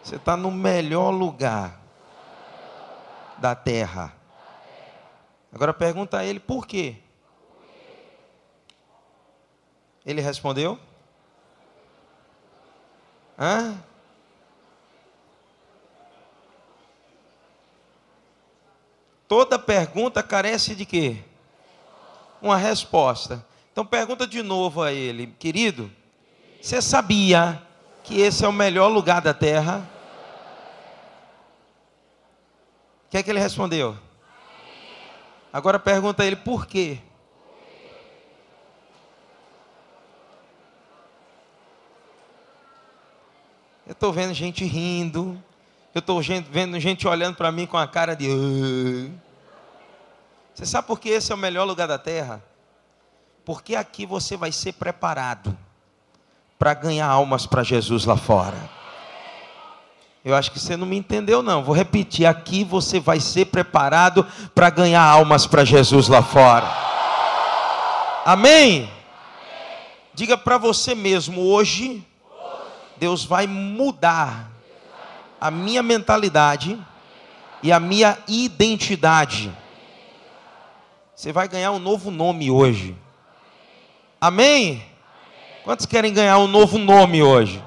Você está no melhor lugar da terra. Agora pergunta a ele por quê. Ele respondeu? Hã? Toda pergunta carece de quê? Uma resposta. Então pergunta de novo a ele, querido, você sabia que esse é o melhor lugar da terra? O que é que ele respondeu? Agora pergunta a ele por quê? Eu estou vendo gente rindo, eu estou vendo gente olhando para mim com a cara de... Você sabe por que esse é o melhor lugar da terra? Porque aqui você vai ser preparado para ganhar almas para Jesus lá fora. Eu acho que você não me entendeu não. Vou repetir, aqui você vai ser preparado para ganhar almas para Jesus lá fora. Amém? Diga para você mesmo, hoje, Deus vai mudar a minha mentalidade e a minha identidade. Você vai ganhar um novo nome hoje. Amém? Quantos querem ganhar um novo nome hoje?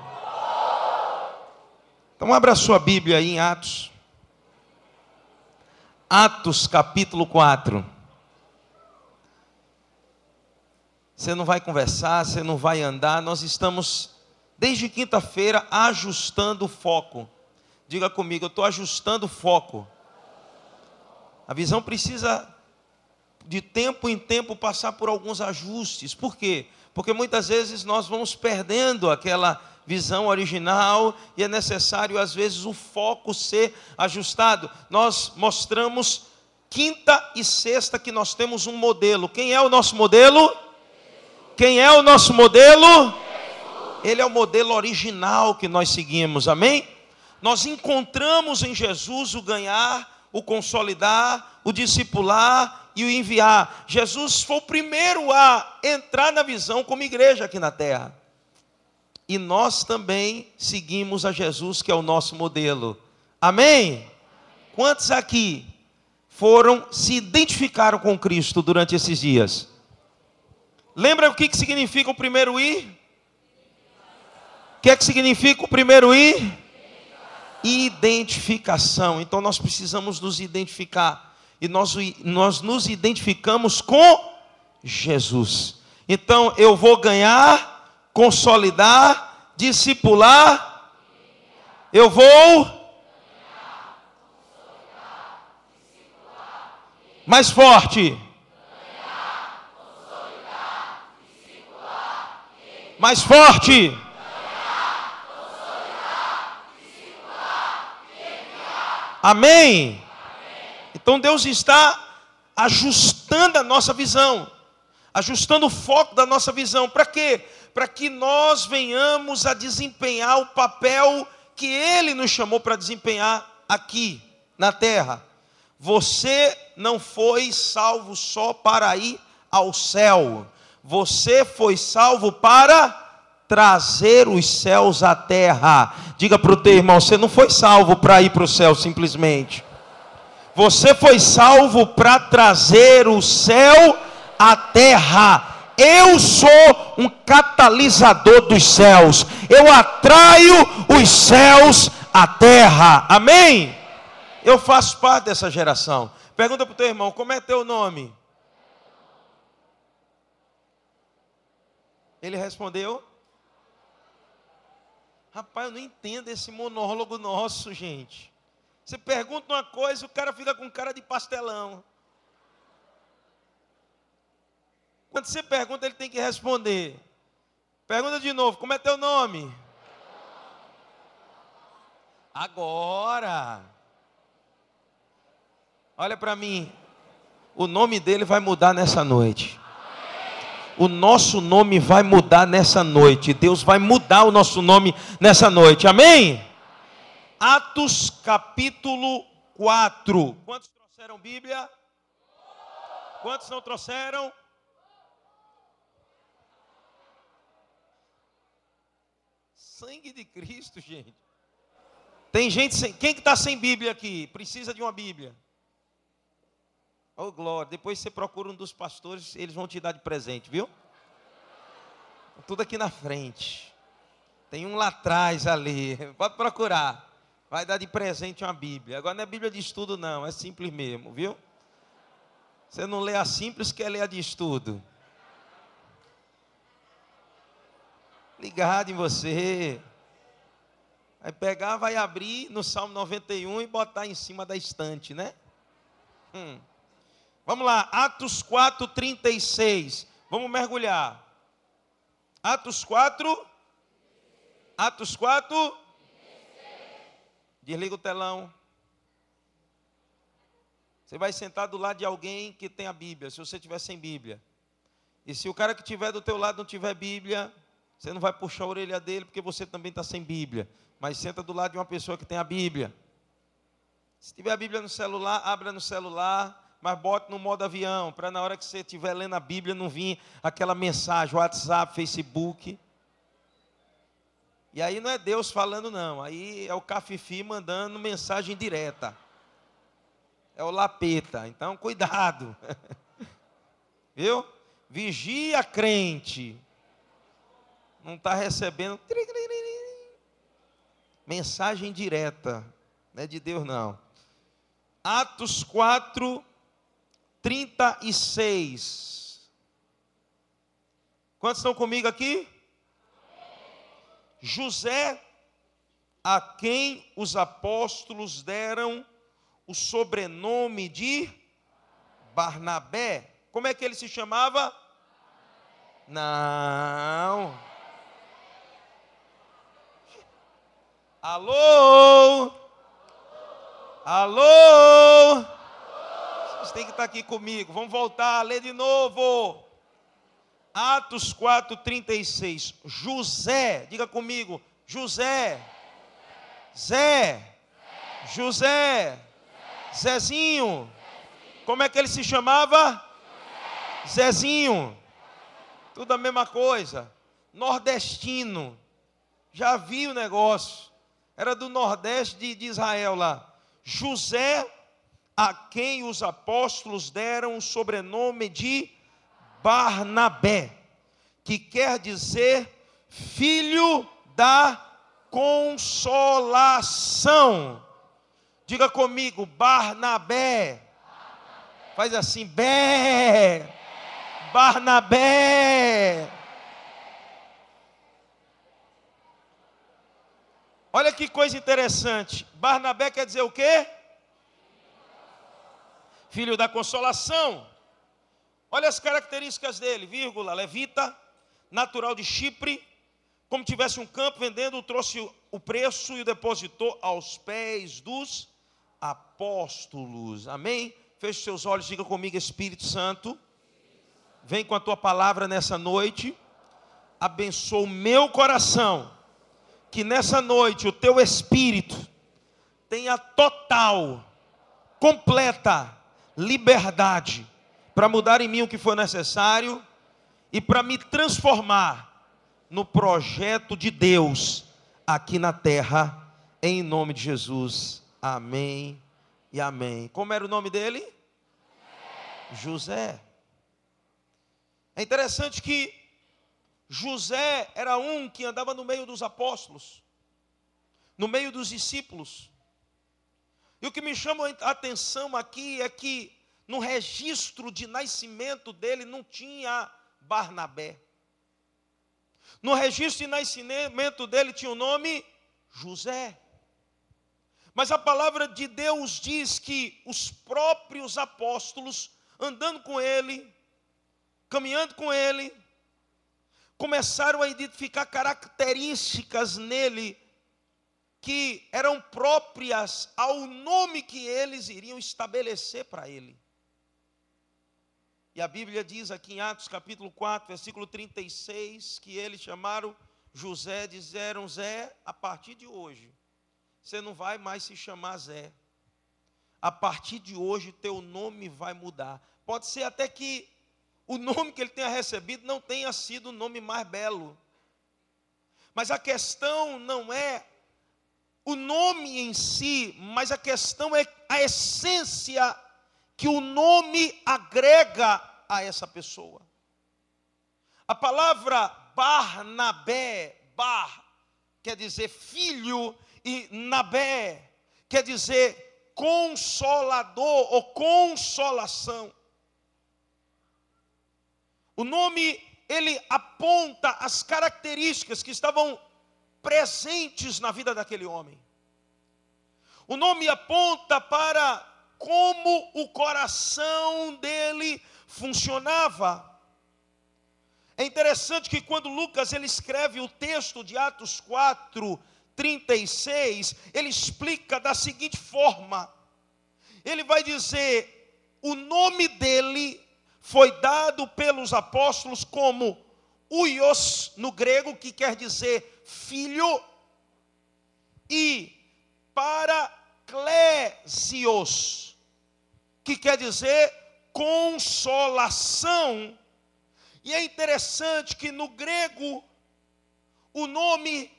Então abra a sua Bíblia aí em Atos. Atos capítulo 4. Você não vai conversar, você não vai andar. Nós estamos, desde quinta-feira, ajustando o foco. Diga comigo, eu estou ajustando o foco. A visão precisa, de tempo em tempo, passar por alguns ajustes. Por quê? Porque muitas vezes nós vamos perdendo aquela visão original e é necessário, às vezes, o foco ser ajustado. Nós mostramos quinta e sexta que nós temos um modelo. Quem é o nosso modelo? Quem é o nosso modelo? Ele é o modelo original que nós seguimos, amém? Nós encontramos em Jesus o ganhar, o consolidar, o discipular e o enviar. Jesus foi o primeiro a entrar na visão como igreja aqui na terra. E nós também seguimos a Jesus, que é o nosso modelo. Amém? Quantos aqui se identificaram com Cristo durante esses dias? Lembra o que significa o primeiro ir? O que é que significa o primeiro ir? Identificação. Então nós precisamos nos identificar. E nós nos identificamos com Jesus. Então eu vou ganhar, consolidar, discipular. Eu vou mais forte. Mais forte. Amém? Então Deus está ajustando a nossa visão, ajustando o foco da nossa visão. Para quê? Para que nós venhamos a desempenhar o papel que Ele nos chamou para desempenhar aqui na terra. Você não foi salvo só para ir ao céu. Você foi salvo para trazer os céus à terra. Diga para o teu irmão, você não foi salvo para ir para o céu simplesmente. Você foi salvo para trazer o céu à terra. Eu sou um catalisador dos céus. Eu atraio os céus à terra. Amém? Eu faço parte dessa geração. Pergunta para o teu irmão, como é teu nome? Ele respondeu: rapaz, eu não entendo esse monólogo nosso, gente. Você pergunta uma coisa, o cara fica com cara de pastelão. Quando você pergunta, ele tem que responder. Pergunta de novo, como é teu nome? Agora. Olha para mim. O nome dele vai mudar nessa noite. O nosso nome vai mudar nessa noite. Deus vai mudar o nosso nome nessa noite. Amém? Atos capítulo 4. Quantos trouxeram Bíblia? Quantos não trouxeram? Sangue de Cristo, gente. Tem gente sem... Quem que está sem Bíblia aqui? Precisa de uma Bíblia. Oh, glória. Depois você procura um dos pastores, eles vão te dar de presente, viu? Tudo aqui na frente. Tem um lá atrás ali. Pode procurar. Vai dar de presente uma Bíblia. Agora não é Bíblia de estudo não, é simples mesmo, viu? Você não lê a simples, quer ler a de estudo. Ligado em você. Vai pegar, vai abrir no Salmo 91 e botar em cima da estante, né? Vamos lá, Atos 4:36. Vamos mergulhar. Atos 4. Atos 4. Desliga o telão. Você vai sentar do lado de alguém que tem a Bíblia, se você estiver sem Bíblia. E se o cara que estiver do teu lado não tiver Bíblia, você não vai puxar a orelha dele, porque você também está sem Bíblia. Mas senta do lado de uma pessoa que tem a Bíblia. Se tiver a Bíblia no celular, abra no celular, mas bote no modo avião, para na hora que você estiver lendo a Bíblia não vir aquela mensagem, WhatsApp, Facebook. E aí não é Deus falando não, aí é o Cafifi mandando mensagem direta. É o Lapeta, então cuidado. Viu? Vigia, crente. Não está recebendo mensagem direta. Não é de Deus não. Atos 4:36. Quantos estão comigo aqui? José, a quem os apóstolos deram o sobrenome de Barnabé. Como é que ele se chamava? Não. Alô? Alô? Vocês têm que estar aqui comigo. Vamos voltar a ler de novo. Atos 4:36. José, diga comigo. José. Zé. José. Zezinho. Como é que ele se chamava? Zezinho. Tudo a mesma coisa. Nordestino. Já vi o negócio. Era do Nordeste de Israel lá. José, a quem os apóstolos deram o sobrenome de Barnabé, que quer dizer filho da consolação. Diga comigo, Barnabé. Faz assim, Bé. Barnabé. Olha que coisa interessante. Barnabé quer dizer o quê? Filho da consolação. Olha as características dele, vírgula, levita, natural de Chipre, como tivesse um campo vendendo, trouxe o preço e o depositou aos pés dos apóstolos. Amém? Feche seus olhos, diga comigo, Espírito Santo, vem com a tua palavra nessa noite, abençoa o meu coração, que nessa noite o teu Espírito tenha total, completa liberdade para mudar em mim o que for necessário e para me transformar no projeto de Deus aqui na terra, em nome de Jesus. Amém e amém. Como era o nome dele? José. É interessante que José era um que andava no meio dos apóstolos, no meio dos discípulos. E o que me chama a atenção aqui é que no registro de nascimento dele não tinha Barnabé. No registro de nascimento dele tinha o nome José. Mas a palavra de Deus diz que os próprios apóstolos, andando com ele, caminhando com ele, começaram a identificar características nele que eram próprias ao nome que eles iriam estabelecer para ele. E a Bíblia diz aqui em Atos capítulo 4, versículo 36, que eles chamaram José, disseram: Zé, a partir de hoje, você não vai mais se chamar Zé. A partir de hoje, teu nome vai mudar. Pode ser até que o nome que ele tenha recebido não tenha sido o nome mais belo. Mas a questão não é o nome em si, mas a questão é a essência que o nome agrega a essa pessoa. A palavra Barnabé, Bar, quer dizer filho, e Nabé, quer dizer consolador ou consolação. O nome, ele aponta as características que estavam presentes na vida daquele homem. O nome aponta para como o coração dele funcionava. É interessante que quando Lucas ele escreve o texto de Atos 4:36, ele explica da seguinte forma. Ele vai dizer, o nome dele foi dado pelos apóstolos como Huios, no grego, que quer dizer filho, e Paraclésios, que quer dizer consolação. E é interessante que no grego, o nome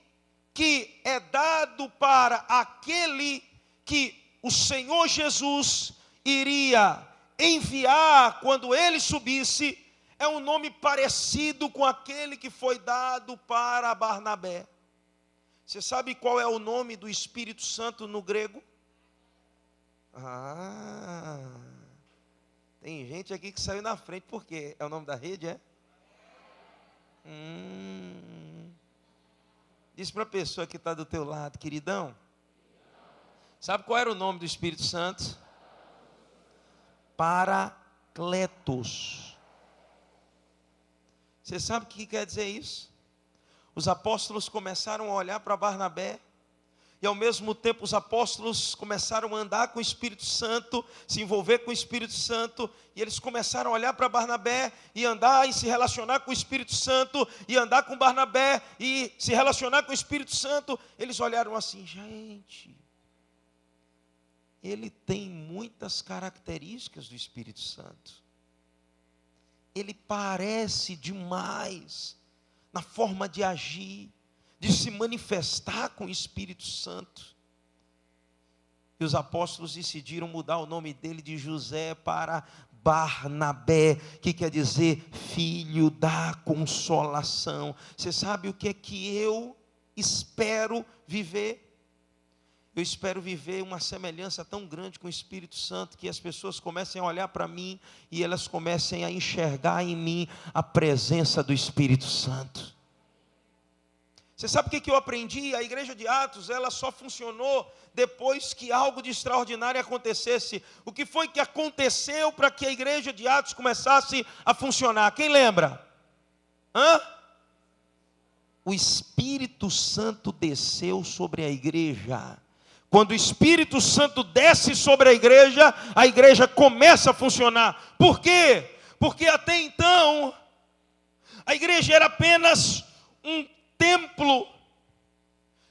que é dado para aquele que o Senhor Jesus iria enviar quando ele subisse, é um nome parecido com aquele que foi dado para Barnabé. Você sabe qual é o nome do Espírito Santo no grego? Tem gente aqui que saiu na frente, por quê? É o nome da rede, é? Diz para a pessoa que está do teu lado, queridão. Sabe qual era o nome do Espírito Santo? Paracletos. Você sabe o que quer dizer isso? Os apóstolos começaram a olhar para Barnabé, e ao mesmo tempo os apóstolos começaram a andar com o Espírito Santo, se envolver com o Espírito Santo, e eles começaram a olhar para Barnabé, e andar e se relacionar com o Espírito Santo, e andar com Barnabé, e se relacionar com o Espírito Santo. Eles olharam assim, gente, ele tem muitas características do Espírito Santo. Ele parece demais na forma de agir, de se manifestar com o Espírito Santo. E os apóstolos decidiram mudar o nome dele de José para Barnabé, que quer dizer filho da consolação. Você sabe o que é que eu espero viver? Eu espero viver uma semelhança tão grande com o Espírito Santo, que as pessoas comecem a olhar para mim e elas comecem a enxergar em mim a presença do Espírito Santo. Você sabe o que eu aprendi? A igreja de Atos, ela só funcionou depois que algo de extraordinário acontecesse. O que foi que aconteceu para que a igreja de Atos começasse a funcionar? Quem lembra? O Espírito Santo desceu sobre a igreja. Quando o Espírito Santo desce sobre a igreja começa a funcionar. Por quê? Porque até então, a igreja era apenas um templo.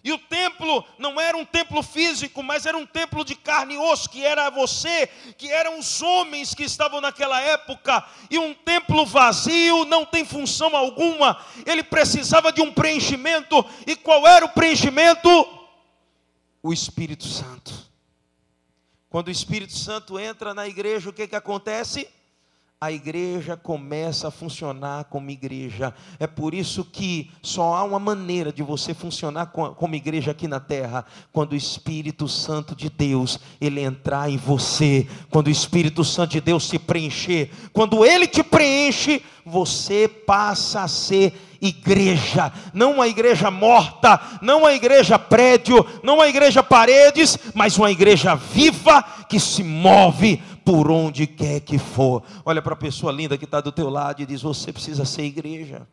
E o templo não era um templo físico, mas era um templo de carne e osso, que era você, que eram os homens que estavam naquela época. E um templo vazio não tem função alguma. Ele precisava de um preenchimento. E qual era o preenchimento? O Espírito Santo. Quando o Espírito Santo entra na igreja, o que acontece? A igreja começa a funcionar como igreja. É por isso que só há uma maneira de você funcionar como igreja aqui na terra: quando o Espírito Santo de Deus ele entrar em você, quando o Espírito Santo de Deus se preencher. Quando ele te preenche, você passa a ser igreja, não uma igreja morta, não uma igreja prédio, não uma igreja paredes, mas uma igreja viva que se move por onde quer que for. Olha para a pessoa linda que está do teu lado e diz: você precisa ser igreja.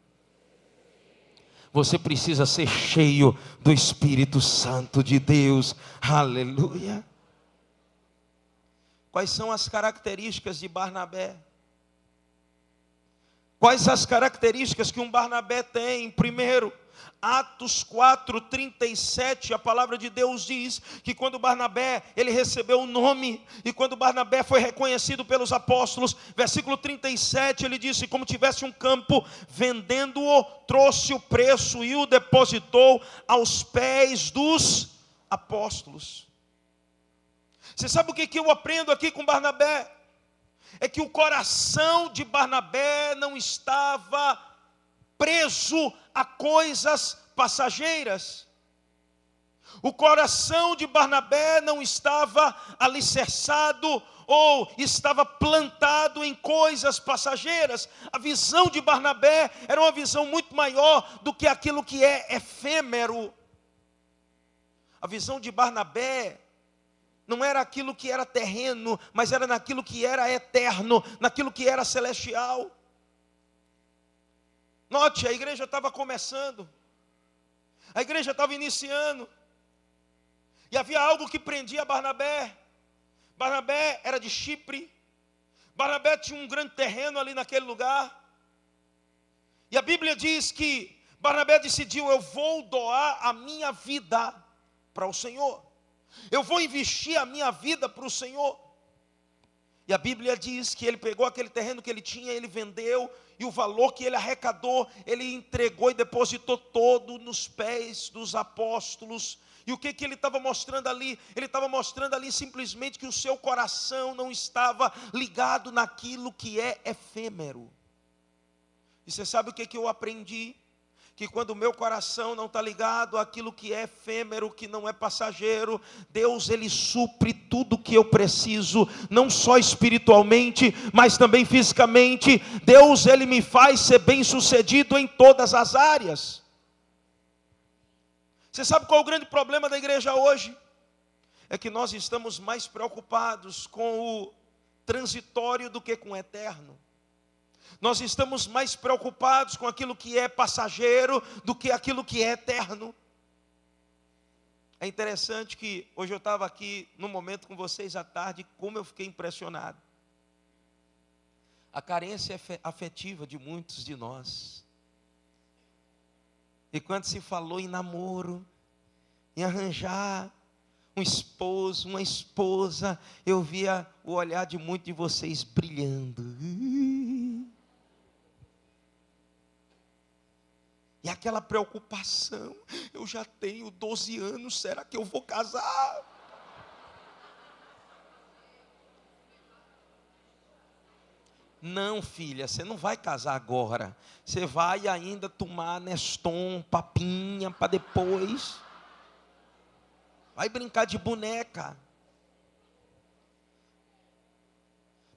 Você precisa ser cheio do Espírito Santo de Deus. Aleluia. Quais são as características de Barnabé? Quais as características que um Barnabé tem? Primeiro, Atos 4:37, a palavra de Deus diz que quando Barnabé, ele recebeu o nome, e quando Barnabé foi reconhecido pelos apóstolos, versículo 37, ele disse: como tivesse um campo, vendendo-o, trouxe o preço e o depositou aos pés dos apóstolos. Você sabe o que eu aprendo aqui com Barnabé? É que o coração de Barnabé não estava preso a coisas passageiras. O coração de Barnabé não estava alicerçado ou estava plantado em coisas passageiras. A visão de Barnabé era uma visão muito maior do que aquilo que é efêmero. A visão de Barnabé não era aquilo que era terreno, mas era naquilo que era eterno, naquilo que era celestial. Note, a igreja estava começando, a igreja estava iniciando, e havia algo que prendia Barnabé. Barnabé era de Chipre, Barnabé tinha um grande terreno ali naquele lugar, e a Bíblia diz que Barnabé decidiu: eu vou doar a minha vida para o Senhor, eu vou investir a minha vida para o Senhor. E a Bíblia diz que ele pegou aquele terreno que ele tinha, ele vendeu, e o valor que ele arrecadou, ele entregou e depositou todo nos pés dos apóstolos. E o que ele estava mostrando ali? Ele estava mostrando ali simplesmente que o seu coração não estava ligado naquilo que é efêmero. E você sabe o que eu aprendi? Que quando o meu coração não está ligado àquilo que é efêmero, que não é passageiro, Deus, Ele supre tudo que eu preciso, não só espiritualmente, mas também fisicamente. Deus, Ele me faz ser bem sucedido em todas as áreas. Você sabe qual é o grande problema da igreja hoje? É que nós estamos mais preocupados com o transitório do que com o eterno. Nós estamos mais preocupados com aquilo que é passageiro do que aquilo que é eterno. É interessante que hoje eu estava aqui num momento com vocês à tarde, como eu fiquei impressionado. A carência afetiva de muitos de nós. E quando se falou em namoro, em arranjar um esposo, uma esposa, eu via o olhar de muitos de vocês brilhando. E aquela preocupação: eu já tenho 12 anos, será que eu vou casar? Não, filha, você não vai casar agora. Você vai ainda tomar Neston, papinha, para depois. Vai brincar de boneca.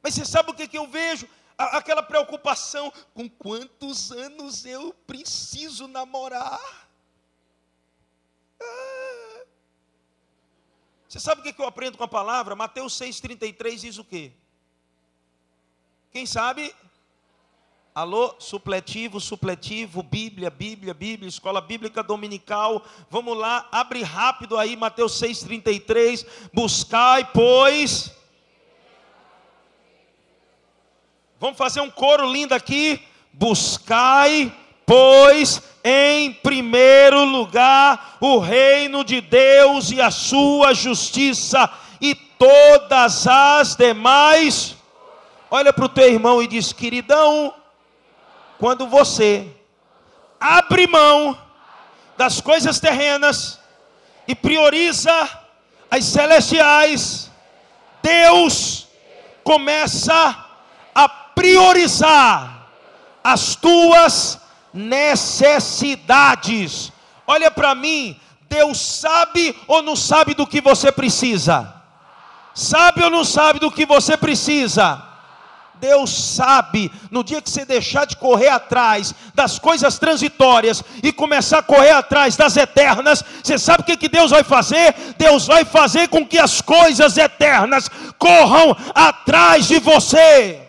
Mas você sabe o que eu vejo? Aquela preocupação: com quantos anos eu preciso namorar? Você sabe o que eu aprendo com a palavra? Mateus 6,33 diz o quê? Quem sabe? Alô, supletivo, Bíblia, escola bíblica dominical. Vamos lá, abre rápido aí, Mateus 6,33. Buscai, pois... Vamos fazer um coro lindo aqui. Buscai, pois, em primeiro lugar o reino de Deus e a sua justiça, e todas as demais. Olha para o teu irmão e diz: queridão, quando você abre mão das coisas terrenas e prioriza as celestiais, Deus começa a priorizar as tuas necessidades. Olha para mim, Deus sabe ou não sabe do que você precisa? Sabe ou não sabe do que você precisa? Deus sabe. No dia que você deixar de correr atrás das coisas transitórias e começar a correr atrás das eternas, você sabe o que Deus vai fazer? Deus vai fazer com que as coisas eternas corram atrás de você.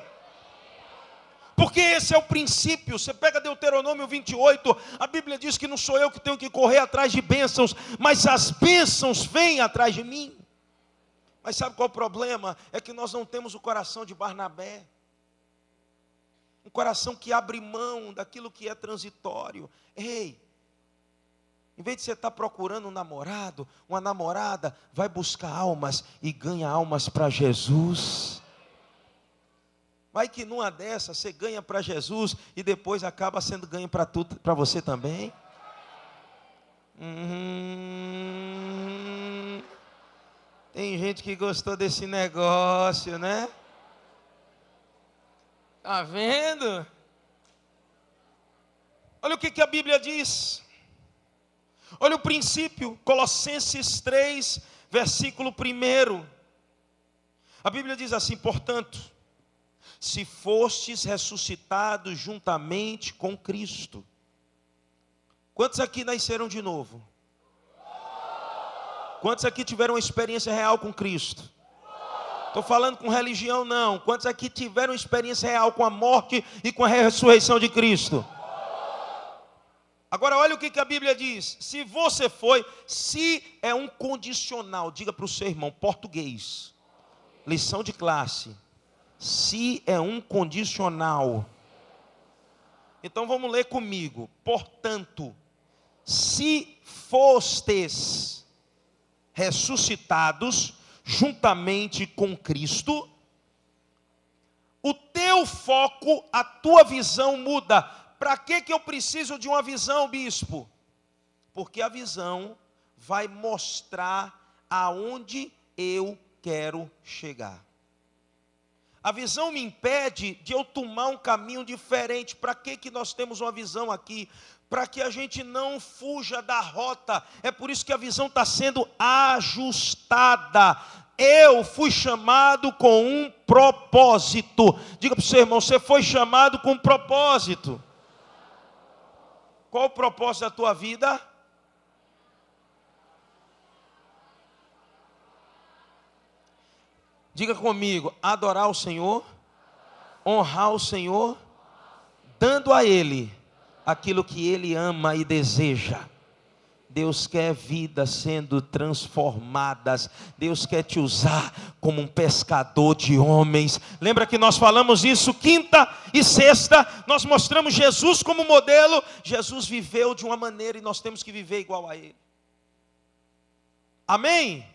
Porque esse é o princípio. Você pega Deuteronômio 28, a Bíblia diz que não sou eu que tenho que correr atrás de bênçãos, mas as bênçãos vêm atrás de mim. Mas sabe qual é o problema? É que nós não temos o coração de Barnabé. Um coração que abre mão daquilo que é transitório. Ei, em vez de você estar procurando um namorado, uma namorada, vai buscar almas e ganha almas para Jesus. Vai que numa dessas você ganha para Jesus e depois acaba sendo ganho para tudo, para você também. Tem gente que gostou desse negócio, né? Tá vendo? Olha o que a Bíblia diz. Olha o princípio, Colossenses 3, versículo 1. A Bíblia diz assim: portanto, se fostes ressuscitados juntamente com Cristo. Quantos aqui nasceram de novo? Quantos aqui tiveram uma experiência real com Cristo? Estou falando com religião não. Quantos aqui tiveram uma experiência real com a morte e com a ressurreição de Cristo? Agora olha o que a Bíblia diz. Se você foi, se é um condicional. Diga para o seu irmão, português. Lição de classe. Se é um condicional. Então vamos ler comigo. Portanto, se fostes ressuscitados juntamente com Cristo, o teu foco, a tua visão muda. Para que eu preciso de uma visão, bispo? Porque a visão vai mostrar aonde eu quero chegar. A visão me impede de eu tomar um caminho diferente. Para que nós temos uma visão aqui? Para que a gente não fuja da rota. É por isso que a visão está sendo ajustada. Eu fui chamado com um propósito. Diga para o seu irmão, você foi chamado com um propósito. Qual o propósito da tua vida? Diga comigo, adorar o Senhor, honrar o Senhor, dando a Ele aquilo que Ele ama e deseja. Deus quer vidas sendo transformadas. Deus quer te usar como um pescador de homens. Lembra que nós falamos isso quinta e sexta? Nós mostramos Jesus como modelo. Jesus viveu de uma maneira e nós temos que viver igual a Ele. Amém?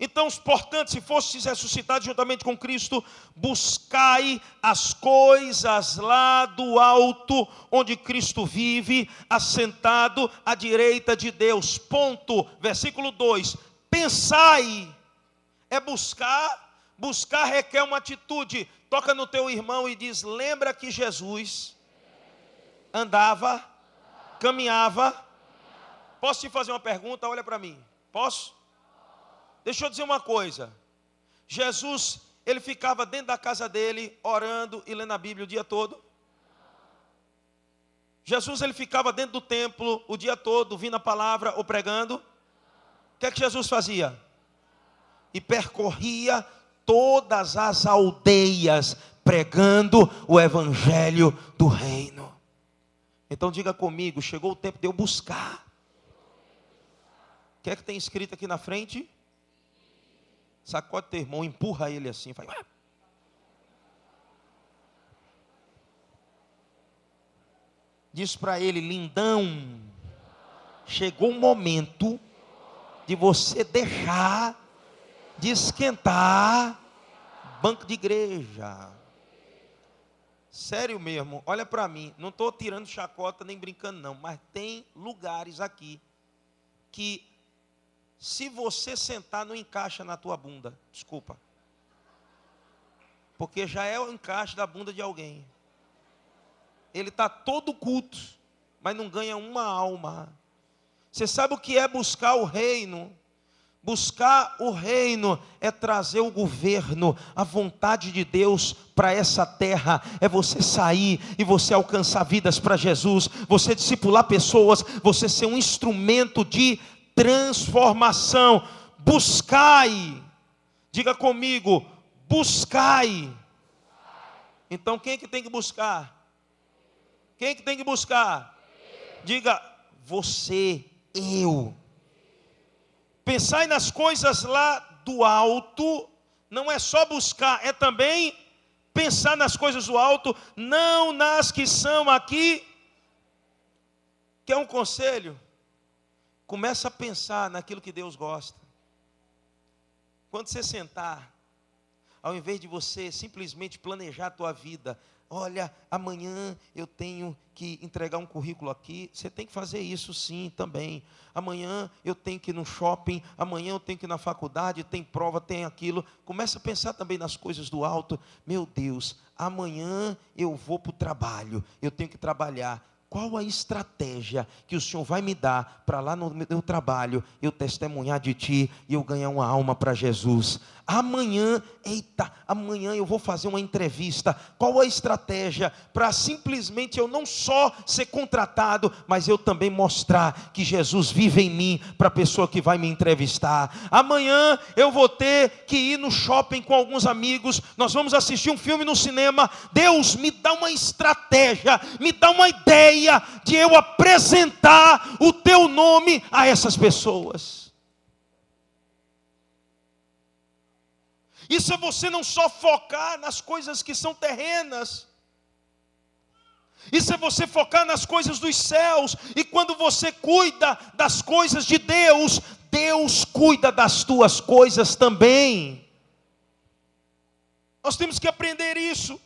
Então, portanto, se fostes ressuscitados juntamente com Cristo, buscai as coisas lá do alto, onde Cristo vive, assentado à direita de Deus. Ponto. Versículo 2. Pensai. É buscar. Buscar requer uma atitude. Toca no teu irmão e diz: lembra que Jesus andava, caminhava. Posso te fazer uma pergunta? Olha para mim. Posso? Deixa eu dizer uma coisa. Jesus, ele ficava dentro da casa dele, orando e lendo a Bíblia o dia todo? Jesus, ele ficava dentro do templo o dia todo, ouvindo a palavra ou pregando? O que é que Jesus fazia? E percorria todas as aldeias, pregando o evangelho do reino. Então diga comigo, chegou o tempo de eu buscar. O que é que tem escrito aqui na frente? Sacode teu irmão, empurra ele assim, faz. Diz para ele: lindão, chegou o momento de você deixar de esquentar banco de igreja. Sério mesmo, olha para mim, não estou tirando chacota nem brincando não, mas tem lugares aqui que se você sentar, não encaixa na tua bunda. Desculpa. Porque já é o encaixe da bunda de alguém. Ele está todo culto, mas não ganha uma alma. Você sabe o que é buscar o reino? Buscar o reino é trazer o governo, a vontade de Deus para essa terra. É você sair e você alcançar vidas para Jesus. Você discipular pessoas, você ser um instrumento de transformação. Buscai. Diga comigo, buscai. Então quem é que tem que buscar? Quem é que tem que buscar? Diga, você, eu. Pensai nas coisas lá do alto. Não é só buscar, é também pensar nas coisas do alto, não nas que são aqui. Quer um conselho? Começa a pensar naquilo que Deus gosta. Quando você sentar, ao invés de você simplesmente planejar a tua vida, olha, amanhã eu tenho que entregar um currículo aqui, você tem que fazer isso sim também. Amanhã eu tenho que ir no shopping, amanhã eu tenho que ir na faculdade, tem prova, tem aquilo. Começa a pensar também nas coisas do alto. Meu Deus, amanhã eu vou para o trabalho, eu tenho que trabalhar. Qual a estratégia que o Senhor vai me dar para lá no meu trabalho eu testemunhar de Ti e eu ganhar uma alma para Jesus? Amanhã, amanhã eu vou fazer uma entrevista. Qual a estratégia para simplesmente eu não só ser contratado, mas eu também mostrar que Jesus vive em mim para a pessoa que vai me entrevistar? Amanhã eu vou ter que ir no shopping com alguns amigos, nós vamos assistir um filme no cinema. Deus, me dá uma estratégia, me dá uma ideia de eu apresentar o Teu nome a essas pessoas. Isso é você não só focar nas coisas que são terrenas. Isso é você focar nas coisas dos céus. E quando você cuida das coisas de Deus, Deus cuida das tuas coisas também. Nós temos que aprender isso.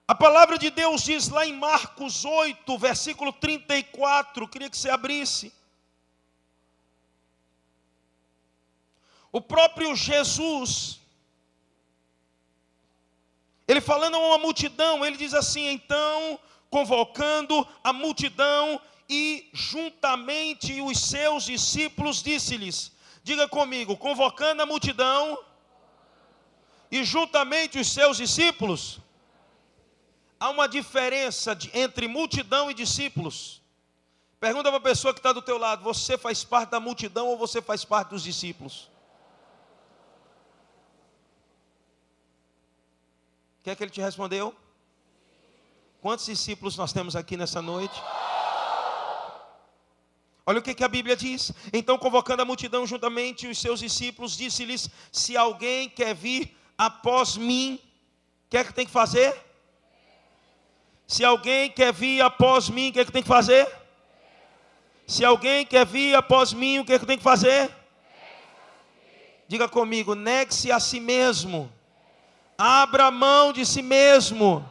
A palavra de Deus diz lá em Marcos 8, versículo 34, queria que você abrisse. O próprio Jesus, ele falando a uma multidão, ele diz assim: então, convocando a multidão e juntamente os seus discípulos, disse-lhes, diga comigo, convocando a multidão e juntamente os seus discípulos. Há uma diferença entre multidão e discípulos. Pergunta para a pessoa que está do teu lado: você faz parte da multidão ou você faz parte dos discípulos? O que é que ele te respondeu? Quantos discípulos nós temos aqui nessa noite? Olha o que a Bíblia diz. Então, convocando a multidão juntamente os seus discípulos, disse-lhes: se alguém quer vir após mim, o que é que tem que fazer? Se alguém quer vir após mim, o que é que tem que fazer? Se alguém quer vir após mim, o que é que tem que fazer? Diga comigo: negue-se a si mesmo. Abra mão de si mesmo.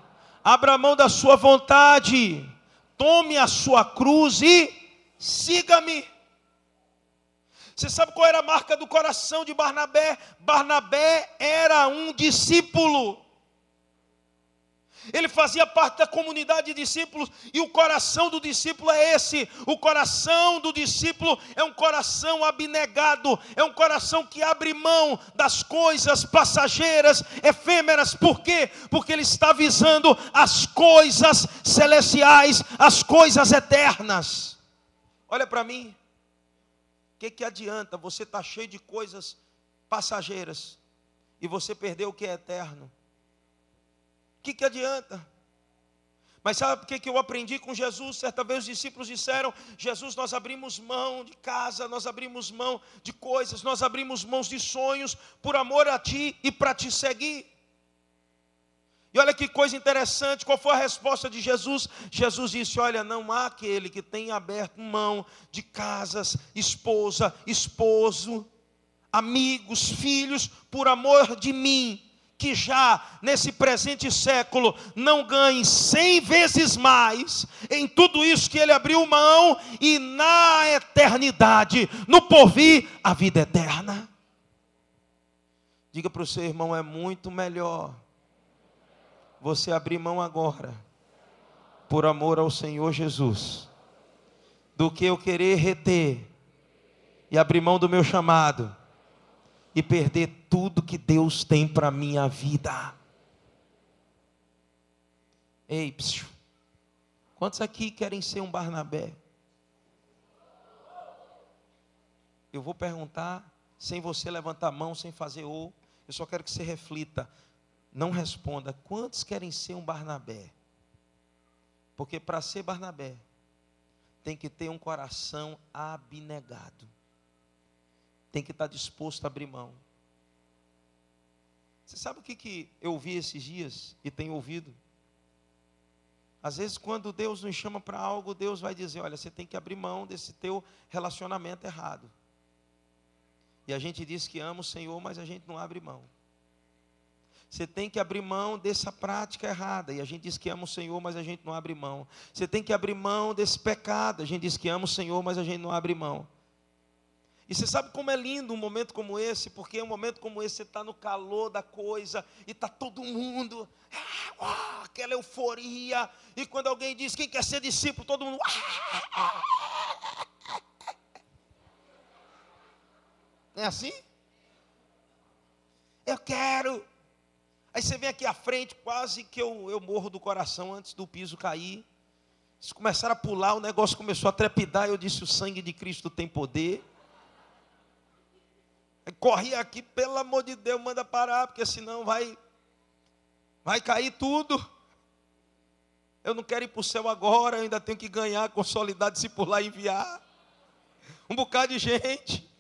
Abra mão da sua vontade. Tome a sua cruz e siga-me. Você sabe qual era a marca do coração de Barnabé? Barnabé era um discípulo. Ele fazia parte da comunidade de discípulos. E o coração do discípulo é esse. O coração do discípulo é um coração abnegado. É um coração que abre mão das coisas passageiras, efêmeras. Por quê? Porque ele está visando as coisas celestiais, as coisas eternas. Olha para mim. O que adianta você estar cheio de coisas passageiras e você perder o que é eterno? O que adianta? Mas sabe por que eu aprendi com Jesus? Certa vez os discípulos disseram: Jesus, nós abrimos mão de casa, nós abrimos mão de coisas, nós abrimos mãos de sonhos por amor a Ti e para Te seguir. E olha que coisa interessante, qual foi a resposta de Jesus? Jesus disse: olha, não há aquele que tenha aberto mão de casas, esposa, esposo, amigos, filhos, por amor de mim, que já nesse presente século não ganhe 100 vezes mais em tudo isso que ele abriu mão, e na eternidade, no porvir, a vida eterna. Diga para o seu irmão: é muito melhor você abrir mão agora, por amor ao Senhor Jesus, do que eu querer reter e abrir mão do meu chamado e perder tudo que Deus tem para a minha vida. Ei, psiu. Quantos aqui querem ser um Barnabé? Eu vou perguntar, sem você levantar a mão, sem fazer ou. Eu só quero que você reflita. Não responda. Quantos querem ser um Barnabé? Porque para ser Barnabé, tem que ter um coração abnegado. Tem que estar disposto a abrir mão. Você sabe o que eu ouvi esses dias e tenho ouvido? Às vezes quando Deus nos chama para algo, Deus vai dizer: olha, você tem que abrir mão desse teu relacionamento errado. E a gente diz que ama o Senhor, mas a gente não abre mão. Você tem que abrir mão dessa prática errada. E a gente diz que ama o Senhor, mas a gente não abre mão. Você tem que abrir mão desse pecado. A gente diz que ama o Senhor, mas a gente não abre mão. E você sabe como é lindo um momento como esse? Porque um momento como esse, você está no calor da coisa, e está todo mundo, aquela euforia. E quando alguém diz, quem quer ser discípulo, todo mundo... Não é assim? Eu quero... Aí você vem aqui à frente, quase que eu morro do coração antes do piso cair. Eles começaram a pular, o negócio começou a trepidar. Eu disse, o sangue de Cristo tem poder. Aí corri aqui, pelo amor de Deus, manda parar, porque senão vai cair tudo. Eu não quero ir para o céu agora, eu ainda tenho que ganhar, consolidar, discipular e enviar. Um bocado de gente.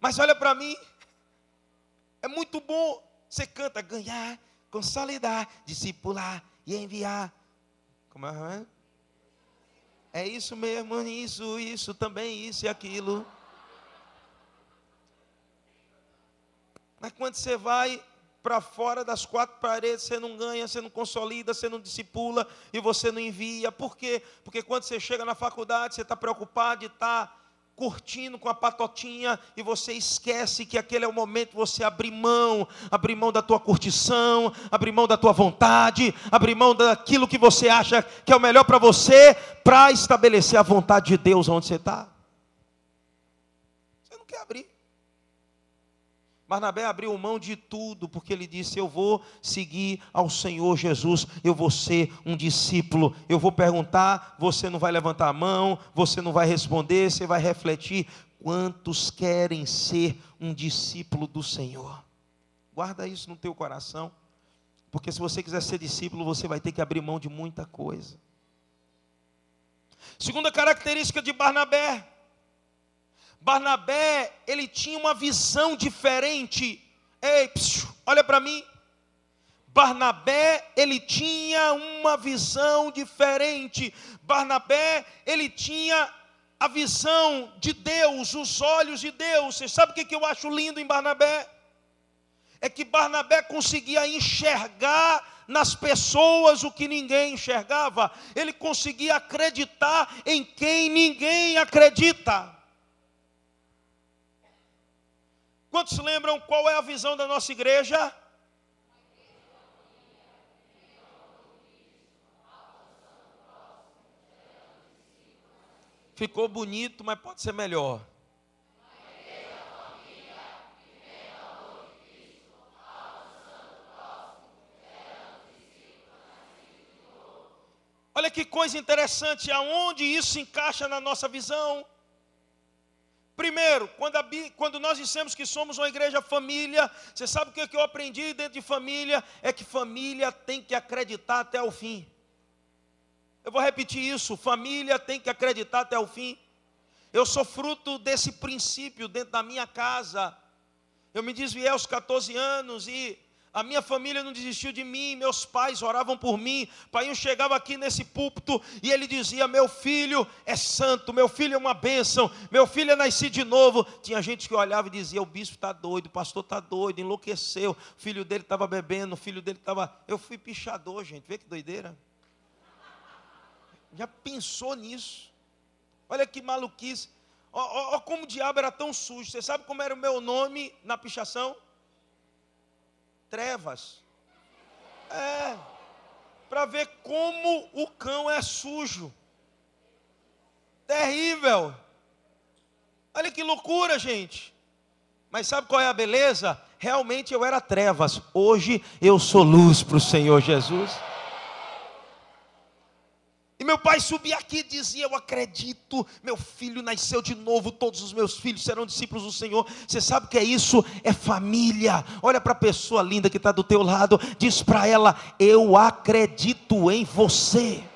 Mas olha para mim, é muito bom. Você canta, ganhar, consolidar, discipular e enviar. Como é? É isso mesmo, isso também, isso e aquilo. Mas quando você vai para fora das quatro paredes, você não ganha, você não consolida, você não discipula e você não envia. Por quê? Porque quando você chega na faculdade, você está preocupado de estar curtindo com a patotinha, e você esquece que aquele é o momento de você abrir mão da tua curtição, abrir mão da tua vontade, abrir mão daquilo que você acha que é o melhor para você, para estabelecer a vontade de Deus onde você está. Você não quer abrir. Barnabé abriu mão de tudo, porque ele disse, eu vou seguir ao Senhor Jesus, eu vou ser um discípulo, eu vou perguntar, você não vai levantar a mão, você não vai responder, você vai refletir, quantos querem ser um discípulo do Senhor? Guarda isso no teu coração, porque se você quiser ser discípulo, você vai ter que abrir mão de muita coisa. Segunda característica de Barnabé, ele tinha uma visão diferente. Ei, olha para mim. Barnabé, ele tinha uma visão diferente. Barnabé, ele tinha a visão de Deus, os olhos de Deus. Você sabe o que eu acho lindo em Barnabé? É que Barnabé conseguia enxergar nas pessoas o que ninguém enxergava. Ele conseguia acreditar em quem ninguém acredita. Quantos lembram qual é a visão da nossa igreja? Ficou bonito, mas pode ser melhor. Olha que coisa interessante, aonde isso se encaixa na nossa visão. Primeiro, quando nós dissemos que somos uma igreja família, você sabe o que eu aprendi dentro de família? É que família tem que acreditar até o fim. Eu vou repetir isso, família tem que acreditar até o fim. Eu sou fruto desse princípio dentro da minha casa. Eu me desviei aos 14 anos e a minha família não desistiu de mim, meus pais oravam por mim. Pai chegava aqui nesse púlpito e ele dizia, meu filho é santo, meu filho é uma bênção, meu filho é nascido de novo. Tinha gente que olhava e dizia, o bispo está doido, o pastor está doido, enlouqueceu, o filho dele estava bebendo, o filho dele estava... Eu fui pichador, gente, vê que doideira. Já pensou nisso? Olha que maluquice. Ó, como o diabo era tão sujo. Você sabe como era o meu nome na pichação? Trevas. Para ver como o cão é sujo. Terrível. Olha que loucura, gente. Mas sabe qual é a beleza? Realmente eu era trevas. Hoje eu sou luz para o Senhor Jesus. E meu pai subia aqui e dizia, eu acredito, meu filho nasceu de novo, todos os meus filhos serão discípulos do Senhor. Você sabe o que é isso? É família. Olha para a pessoa linda que está do teu lado, diz para ela, eu acredito em você.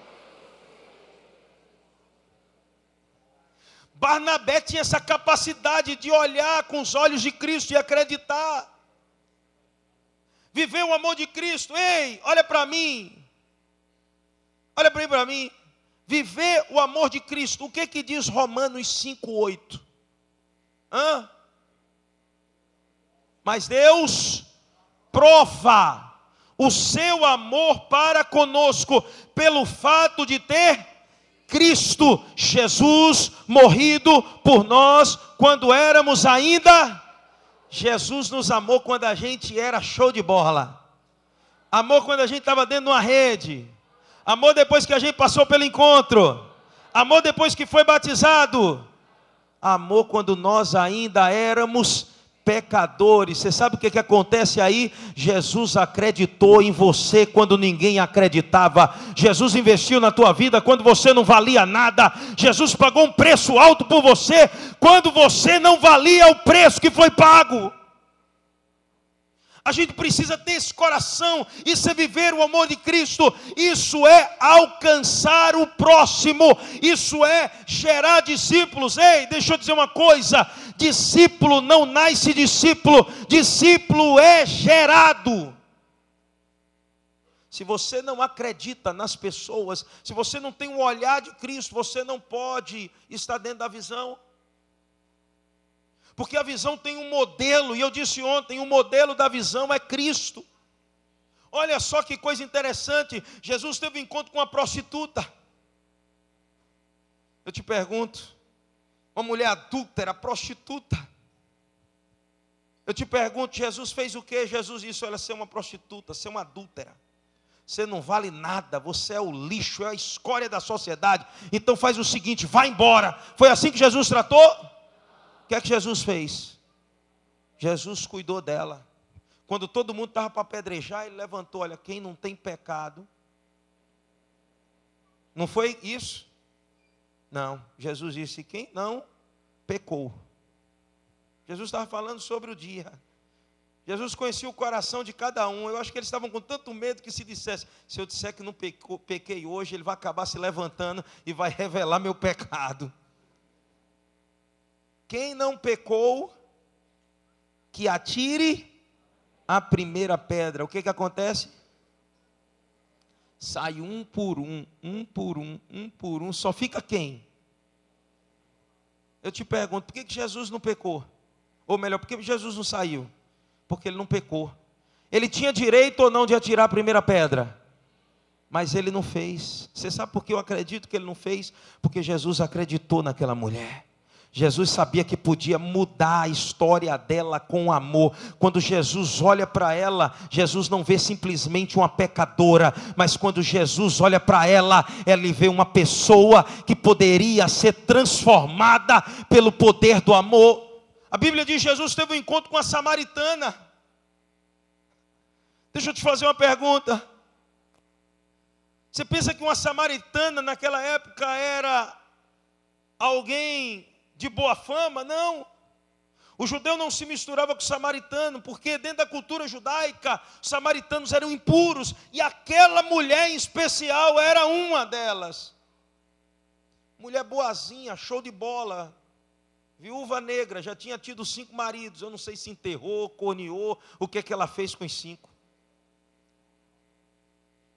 Barnabé tinha essa capacidade de olhar com os olhos de Cristo e acreditar. Viver o amor de Cristo. Ei, olha para mim. Olha para mim, viver o amor de Cristo, o que diz Romanos 5,8? Mas Deus prova o seu amor para conosco pelo fato de ter Cristo Jesus morrido por nós quando éramos ainda. Jesus nos amou quando a gente era show de bola. Amor quando a gente estava dentro de uma rede. Amor depois que a gente passou pelo encontro. Amor depois que foi batizado. Amor quando nós ainda éramos pecadores. Você sabe o que acontece aí? Jesus acreditou em você quando ninguém acreditava. Jesus investiu na tua vida quando você não valia nada. Jesus pagou um preço alto por você quando você não valia o preço que foi pago. A gente precisa ter esse coração. Isso é viver o amor de Cristo. Isso é alcançar o próximo. Isso é gerar discípulos. Ei, deixa eu dizer uma coisa. Discípulo não nasce discípulo. Discípulo é gerado. Se você não acredita nas pessoas, se você não tem um olhar de Cristo, você não pode estar dentro da visão. Porque a visão tem um modelo, e eu disse ontem, o modelo da visão é Cristo. Olha só que coisa interessante, Jesus teve um encontro com uma prostituta. Eu te pergunto, uma mulher adúltera, prostituta. Eu te pergunto, Jesus fez o quê? Jesus disse, olha, você é uma prostituta, você é uma adúltera. Você não vale nada, você é o lixo, é a escória da sociedade. Então faz o seguinte, vai embora. Foi assim que Jesus tratou? O que é que Jesus fez? Jesus cuidou dela. Quando todo mundo estava para apedrejar, ele levantou, olha, quem não tem pecado. Não foi isso? Não, Jesus disse, quem não pecou. Jesus estava falando sobre o dia. Jesus conhecia o coração de cada um. Eu acho que eles estavam com tanto medo que se dissesse, se eu disser que não pequei hoje, ele vai acabar se levantando e vai revelar meu pecado. Quem não pecou, que atire a primeira pedra. O que acontece? Sai um por um, um por um, um por um. Só fica quem? Eu te pergunto, por que Jesus não pecou? Ou melhor, por que Jesus não saiu? Porque ele não pecou. Ele tinha direito ou não de atirar a primeira pedra? Mas ele não fez. Você sabe por que eu acredito que ele não fez? Porque Jesus acreditou naquela mulher. Jesus sabia que podia mudar a história dela com amor. Quando Jesus olha para ela, Jesus não vê simplesmente uma pecadora, mas quando Jesus olha para ela, ele vê uma pessoa que poderia ser transformada pelo poder do amor. A Bíblia diz que Jesus teve um encontro com a samaritana. Deixa eu te fazer uma pergunta. Você pensa que uma samaritana naquela época era alguém de boa fama? Não. O judeu não se misturava com o samaritano, porque dentro da cultura judaica, os samaritanos eram impuros, e aquela mulher em especial era uma delas. Mulher boazinha, show de bola, viúva negra, já tinha tido 5 maridos, eu não sei se enterrou, corneou, o que ela fez com os 5.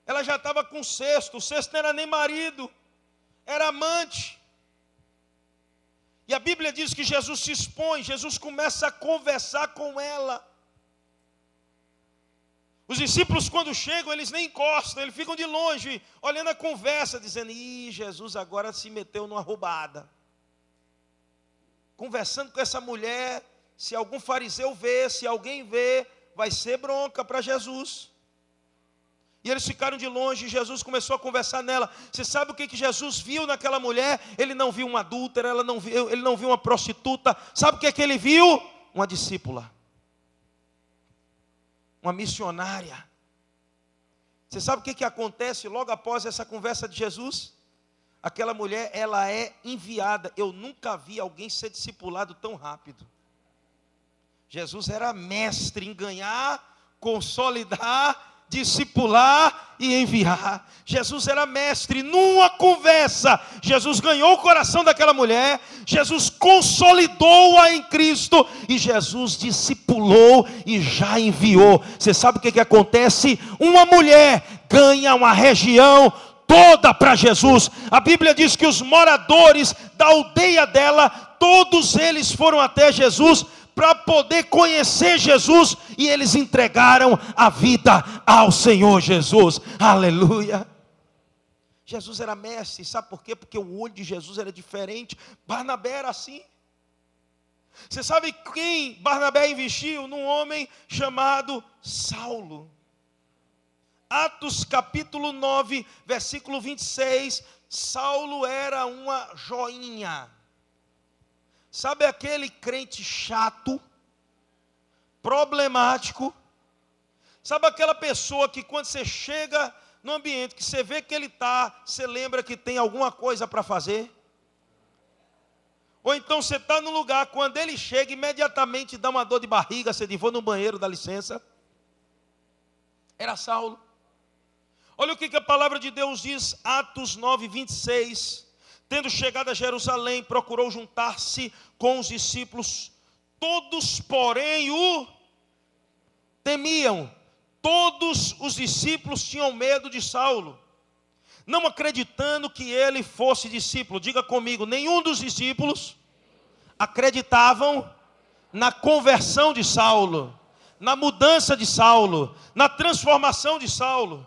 Ela já estava com o sexto não era nem marido, era amante. E a Bíblia diz que Jesus se expõe, Jesus começa a conversar com ela. Os discípulos quando chegam, eles nem encostam, eles ficam de longe, olhando a conversa, dizendo, Jesus agora se meteu numa roubada. Conversando com essa mulher, se algum fariseu vê, se alguém vê, vai ser bronca para Jesus. E eles ficaram de longe e Jesus começou a conversar nela. Você sabe o que Jesus viu naquela mulher? Ele não viu uma adúltera, ele não viu uma prostituta. Sabe o que ele viu? Uma discípula. Uma missionária. Você sabe o que acontece logo após essa conversa de Jesus? Aquela mulher, ela é enviada. Eu nunca vi alguém ser discipulado tão rápido. Jesus era mestre em ganhar, consolidar, discipular e enviar. Jesus era mestre. Numa conversa, Jesus ganhou o coração daquela mulher, Jesus consolidou-a em Cristo, e Jesus discipulou e já enviou. Você sabe o que acontece? Uma mulher ganha uma região toda para Jesus. A Bíblia diz que os moradores da aldeia dela, todos eles foram até Jesus para poder conhecer Jesus, e eles entregaram a vida ao Senhor Jesus. Aleluia. Jesus era mestre, sabe por quê? Porque o olho de Jesus era diferente. Barnabé era assim. Você sabe quem Barnabé investiu? Num homem chamado Saulo. Atos capítulo 9, versículo 26. Saulo era uma joinha. Sabe aquele crente chato, problemático? Sabe aquela pessoa que quando você chega no ambiente, que você vê que ele está, você lembra que tem alguma coisa para fazer? Ou então você está no lugar, quando ele chega, imediatamente dá uma dor de barriga, você diz, vou no banheiro, dá licença. Era Saulo. Olha o que a palavra de Deus diz, Atos 9, 26. Tendo chegado a Jerusalém, procurou juntar-se com os discípulos. Todos, porém, o temiam. Todos os discípulos tinham medo de Saulo, não acreditando que ele fosse discípulo. Diga comigo, nenhum dos discípulos acreditavam na conversão de Saulo, na mudança de Saulo, na transformação de Saulo.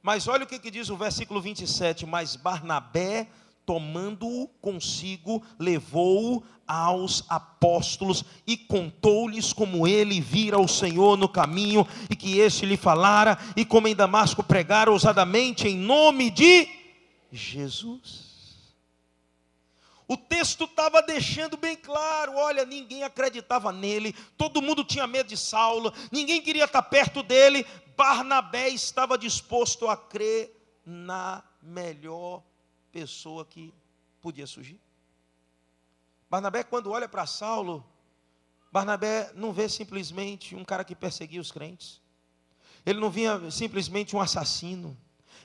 Mas olha o que diz o versículo 27. Mas Barnabé, tomando-o consigo, levou-o aos apóstolos e contou-lhes como ele vira o Senhor no caminho, e que este lhe falara, e como em Damasco pregara ousadamente em nome de Jesus. O texto estava deixando bem claro, olha, ninguém acreditava nele, todo mundo tinha medo de Saulo, ninguém queria estar perto dele. Barnabé estava disposto a crer na melhor pessoa que podia surgir. Barnabé, quando olha para Saulo, Barnabé não vê simplesmente um cara que perseguia os crentes. Ele não via simplesmente um assassino.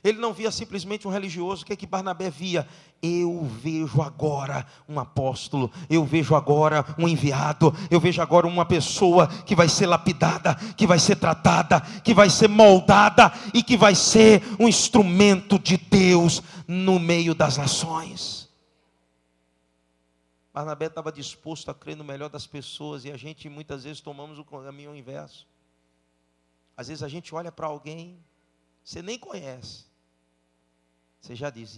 Ele não via simplesmente um religioso. O que Barnabé via? Eu vejo agora um apóstolo, eu vejo agora um enviado, eu vejo agora uma pessoa que vai ser lapidada, que vai ser tratada, que vai ser moldada e que vai ser um instrumento de Deus no meio das nações. Barnabé estava disposto a crer no melhor das pessoas, e a gente muitas vezes tomamos o caminho inverso. Às vezes a gente olha para alguém, você nem conhece, você já diz,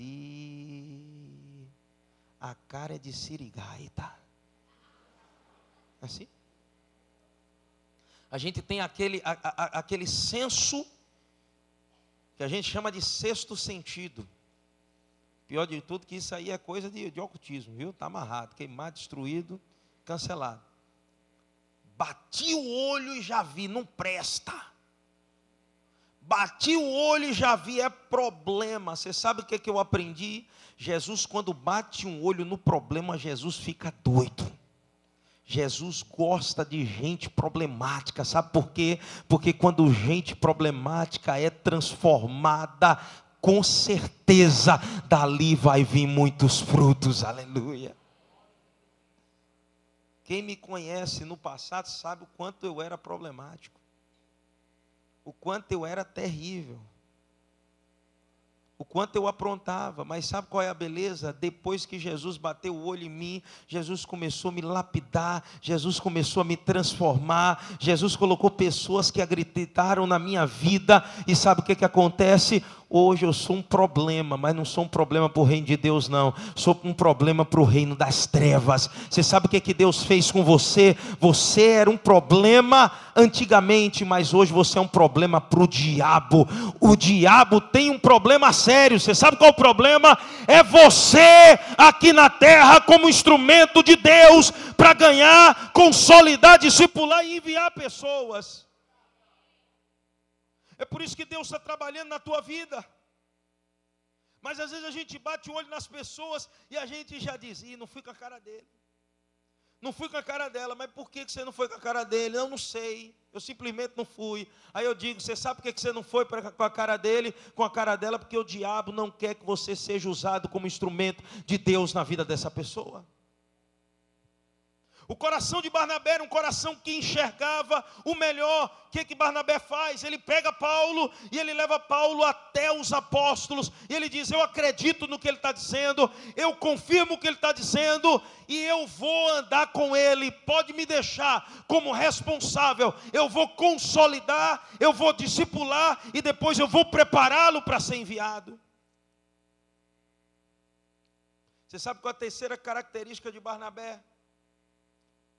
a cara é de sirigaita. Assim? A gente tem aquele senso que a gente chama de sexto sentido. Pior de tudo que isso aí é coisa de ocultismo, viu? Está amarrado, queimado, destruído, cancelado. Bati o olho e já vi, não presta. Bati o olho e já vi, é problema. Você sabe o que eu aprendi? Jesus, quando bate um olho no problema, Jesus fica doido. Jesus gosta de gente problemática, sabe por quê? Porque quando gente problemática é transformada, com certeza dali vai vir muitos frutos, aleluia. Quem me conhece no passado sabe o quanto eu era problemático, o quanto eu era terrível, o quanto eu aprontava. Mas sabe qual é a beleza? Depois que Jesus bateu o olho em mim, Jesus começou a me lapidar, Jesus começou a me transformar, Jesus colocou pessoas que acreditaram na minha vida. E sabe o que acontece? Hoje eu sou um problema, mas não sou um problema para o reino de Deus, não. Sou um problema para o reino das trevas. Você sabe o que Deus fez com você? Você era um problema antigamente, mas hoje você é um problema para o diabo. O diabo tem um problema sério. Você sabe qual é o problema? É você aqui na terra como instrumento de Deus para ganhar, consolidar, discipular e enviar pessoas. É por isso que Deus está trabalhando na tua vida. Mas às vezes a gente bate o olho nas pessoas e a gente já diz, não fui com a cara dele. Não fui com a cara dela. Mas por que você não foi com a cara dele? Eu não sei, eu simplesmente não fui. Aí eu digo, você sabe por que você não foi com a cara dele, com a cara dela? Porque o diabo não quer que você seja usado como instrumento de Deus na vida dessa pessoa. O coração de Barnabé era um coração que enxergava o melhor. O que Barnabé faz? Ele pega Paulo e ele leva Paulo até os apóstolos. E ele diz: eu acredito no que ele está dizendo, eu confirmo o que ele está dizendo, e eu vou andar com ele. Pode me deixar como responsável. Eu vou consolidar, eu vou discipular, e depois eu vou prepará-lo para ser enviado. Você sabe qual é a terceira característica de Barnabé?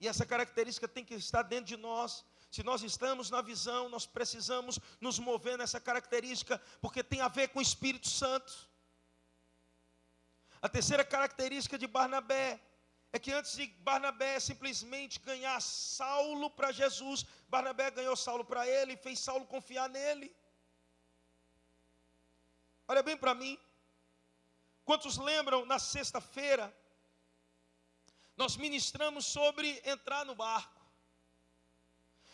E essa característica tem que estar dentro de nós. Se nós estamos na visão, nós precisamos nos mover nessa característica, porque tem a ver com o Espírito Santo. A terceira característica de Barnabé é que antes de Barnabé simplesmente ganhar Saulo para Jesus, Barnabé ganhou Saulo para ele e fez Saulo confiar nele. Olha bem para mim. Quantos lembram, na sexta-feira, nós ministramos sobre entrar no barco.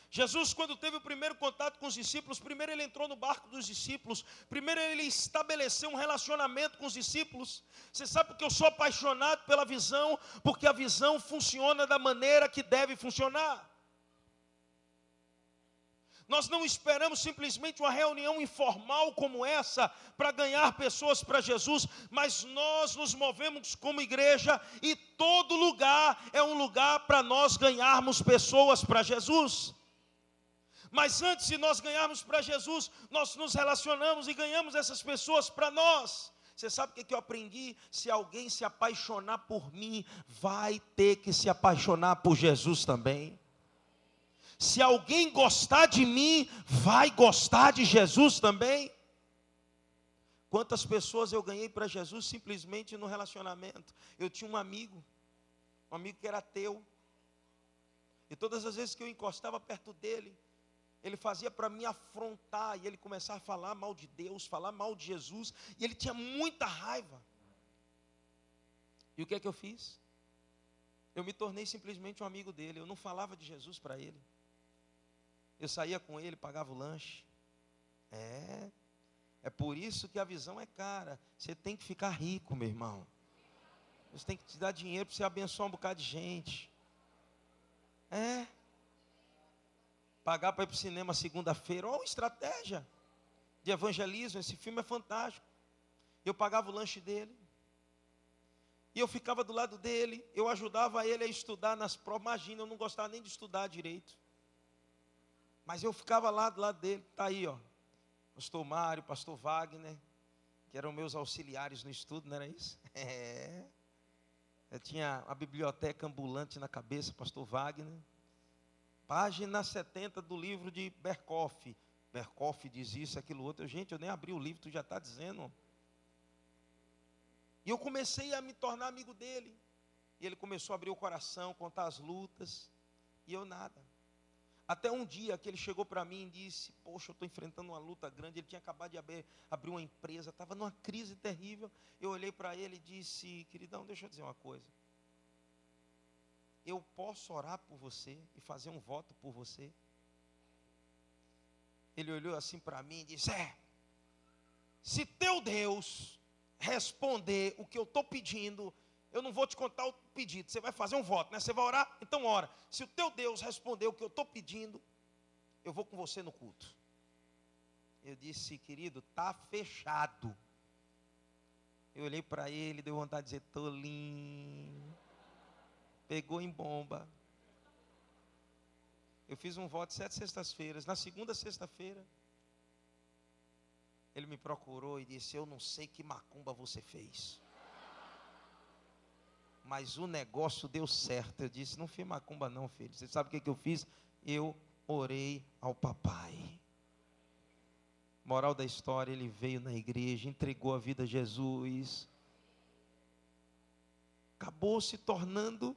Jesus, quando teve o primeiro contato com os discípulos, primeiro ele entrou no barco dos discípulos, primeiro ele estabeleceu um relacionamento com os discípulos. Você sabe porque eu sou apaixonado pela visão? Porque a visão funciona da maneira que deve funcionar. Nós não esperamos simplesmente uma reunião informal como essa para ganhar pessoas para Jesus, mas nós nos movemos como igreja e todo lugar é um lugar para nós ganharmos pessoas para Jesus. Mas antes de nós ganharmos para Jesus, nós nos relacionamos e ganhamos essas pessoas para nós. Você sabe o que eu aprendi? Se alguém se apaixonar por mim, vai ter que se apaixonar por Jesus também. Se alguém gostar de mim, vai gostar de Jesus também. Quantas pessoas eu ganhei para Jesus simplesmente no relacionamento? Eu tinha um amigo que era ateu. E todas as vezes que eu encostava perto dele, ele fazia para me afrontar. E ele começava a falar mal de Deus, falar mal de Jesus. E ele tinha muita raiva. E o que é que eu fiz? Eu me tornei simplesmente um amigo dele. Eu não falava de Jesus para ele. Eu saía com ele, pagava o lanche. É por isso que a visão é cara. Você tem que ficar rico, meu irmão. Você tem que te dar dinheiro para você abençoar um bocado de gente. Pagar para ir para o cinema segunda-feira. Uma estratégia de evangelismo. Esse filme é fantástico. Eu pagava o lanche dele. E eu ficava do lado dele. Eu ajudava ele a estudar nas provas. Imagina, eu não gostava nem de estudar direito. Mas eu ficava lá do lado dele. Está aí, ó. Pastor Mário, pastor Wagner, que eram meus auxiliares no estudo, não era isso? Eu tinha a biblioteca ambulante na cabeça, pastor Wagner. Página 70 do livro de Berkoff. Berkoff diz isso, aquilo outro. Gente, eu nem abri o livro, tu já está dizendo. E eu comecei a me tornar amigo dele. E ele começou a abrir o coração, contar as lutas. E eu nada. Até um dia que ele chegou para mim e disse: poxa, eu estou enfrentando uma luta grande. Ele tinha acabado de abrir uma empresa, estava numa crise terrível. Eu olhei para ele e disse: queridão, deixa eu dizer uma coisa. Eu posso orar por você e fazer um voto por você? Ele olhou assim para mim e disse: se teu Deus responder o que eu estou pedindo, eu não vou te contar o pedido, você vai fazer um voto, né? Você vai orar? Então ora. Se o teu Deus responder o que eu estou pedindo, eu vou com você no culto. Eu disse: querido, está fechado. Eu olhei para ele, deu vontade de dizer: tolinho. Pegou em bomba. Eu fiz um voto 7 sextas-feiras. Na segunda sexta-feira, ele me procurou e disse: eu não sei que macumba você fez, mas o negócio deu certo. Eu disse: não fiz macumba não, filho. Você sabe o que eu fiz? Eu orei ao papai. Moral da história: ele veio na igreja, entregou a vida a Jesus, acabou se tornando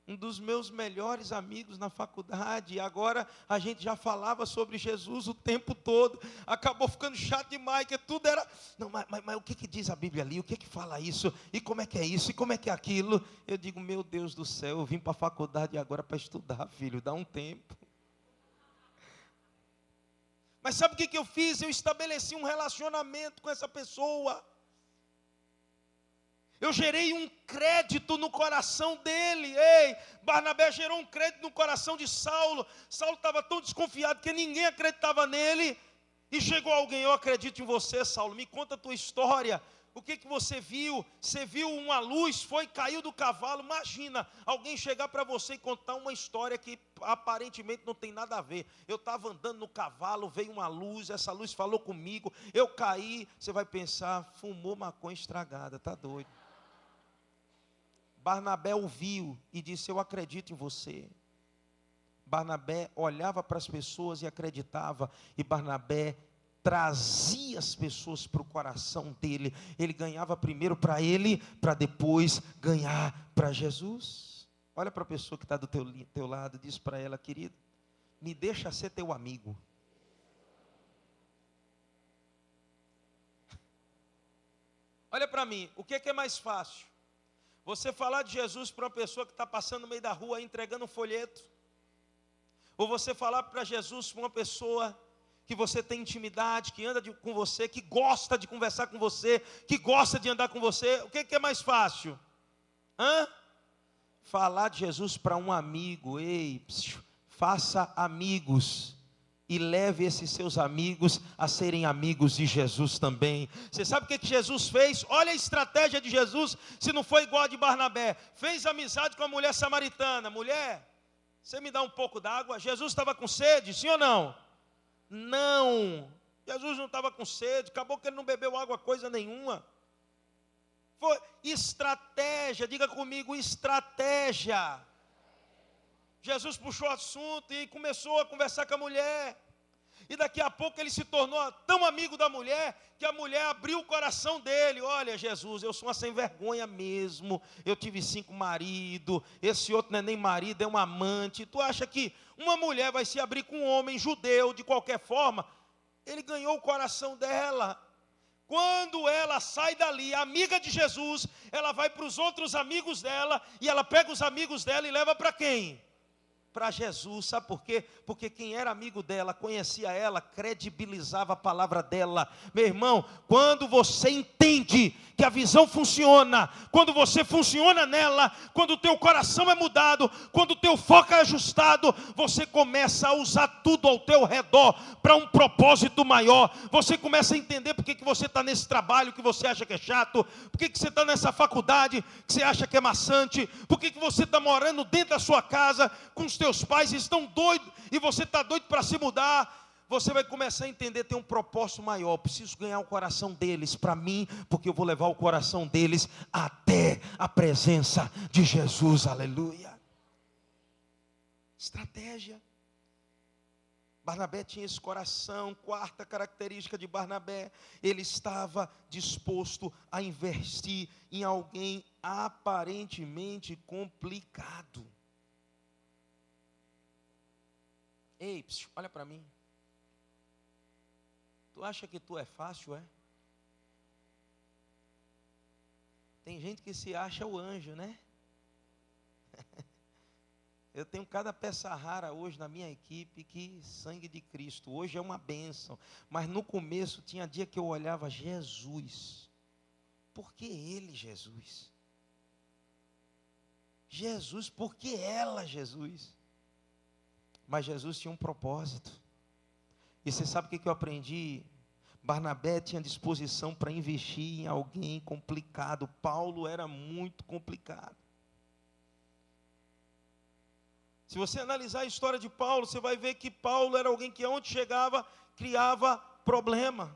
um dos meus melhores amigos na faculdade. E agora a gente já falava sobre Jesus o tempo todo. Acabou ficando chato demais, que tudo era... Não, mas o que diz a Bíblia ali? O que fala isso? E como é que é isso? E como é que é aquilo? Eu digo: meu Deus do céu, eu vim para a faculdade agora para estudar, filho. Dá um tempo. Mas sabe o que eu fiz? Eu estabeleci um relacionamento com essa pessoa. Eu gerei um crédito no coração dele. Ei, Barnabé gerou um crédito no coração de Saulo. Saulo estava tão desconfiado que ninguém acreditava nele. E chegou alguém: eu acredito em você, Saulo, me conta a tua história. O que você viu? Você viu uma luz, caiu do cavalo. Imagina, alguém chegar para você e contar uma história que aparentemente não tem nada a ver. Eu estava andando no cavalo, veio uma luz, essa luz falou comigo, eu caí. Você vai pensar: fumou maconha estragada, está doido. Barnabé ouviu e disse: eu acredito em você. Barnabé olhava para as pessoas e acreditava, e Barnabé trazia as pessoas para o coração dele. Ele ganhava primeiro para ele, para depois ganhar para Jesus. Olha para a pessoa que está do teu lado, diz para ela: querido, me deixa ser teu amigo. Olha para mim, o que é mais fácil? Você falar de Jesus para uma pessoa que está passando no meio da rua entregando um folheto? Ou você falar para Jesus para uma pessoa que você tem intimidade, que anda com você, que gosta de conversar com você, que gosta de andar com você? O que é mais fácil? Falar de Jesus para um amigo. Ei, faça amigos e leve esses seus amigos a serem amigos de Jesus também. Você sabe o que Jesus fez? Olha a estratégia de Jesus, se não foi igual a de Barnabé. Fez amizade com a mulher samaritana. Mulher, você me dá um pouco d'água? Jesus estava com sede, sim ou não? Não, Jesus não estava com sede. Acabou que ele não bebeu água coisa nenhuma. Foi estratégia, diga comigo, estratégia. Jesus puxou o assunto e começou a conversar com a mulher. E daqui a pouco ele se tornou tão amigo da mulher, que a mulher abriu o coração dele. Olha, Jesus, eu sou uma sem vergonha mesmo. Eu tive 5 maridos. Esse outro não é nem marido, é um amante. Tu acha que uma mulher vai se abrir com um homem judeu de qualquer forma? Ele ganhou o coração dela. Quando ela sai dali, amiga de Jesus, ela vai para os outros amigos dela. E ela pega os amigos dela e leva para quem? Para Jesus. Sabe por quê? Porque quem era amigo dela, conhecia ela, credibilizava a palavra dela. Meu irmão, quando você entende que a visão funciona, quando você funciona nela, quando o teu coração é mudado, quando o teu foco é ajustado, você começa a usar tudo ao teu redor para um propósito maior. Você começa a entender por que você está nesse trabalho que você acha que é chato, por que você está nessa faculdade que você acha que é maçante, por que você está morando dentro da sua casa com os teus pais estão doidos e você está doido para se mudar. Você vai começar a entender, tem um propósito maior. Preciso ganhar o coração deles para mim, porque eu vou levar o coração deles até a presença de Jesus. Aleluia. Estratégia. Barnabé tinha esse coração. Quarta característica de Barnabé: ele estava disposto a investir em alguém aparentemente complicado. Ei, olha para mim. Tu acha que tu é fácil, é? Tem gente que se acha o anjo, né? Eu tenho cada peça rara hoje na minha equipe, que sangue de Cristo. Hoje é uma bênção. Mas no começo tinha dia que eu olhava: Jesus, por que ele, Jesus? Jesus, por que ela, Jesus? Mas Jesus tinha um propósito. E você sabe o que eu aprendi? Barnabé tinha disposição para investir em alguém complicado. Paulo era muito complicado. Se você analisar a história de Paulo, você vai ver que Paulo era alguém que onde chegava, criava problema.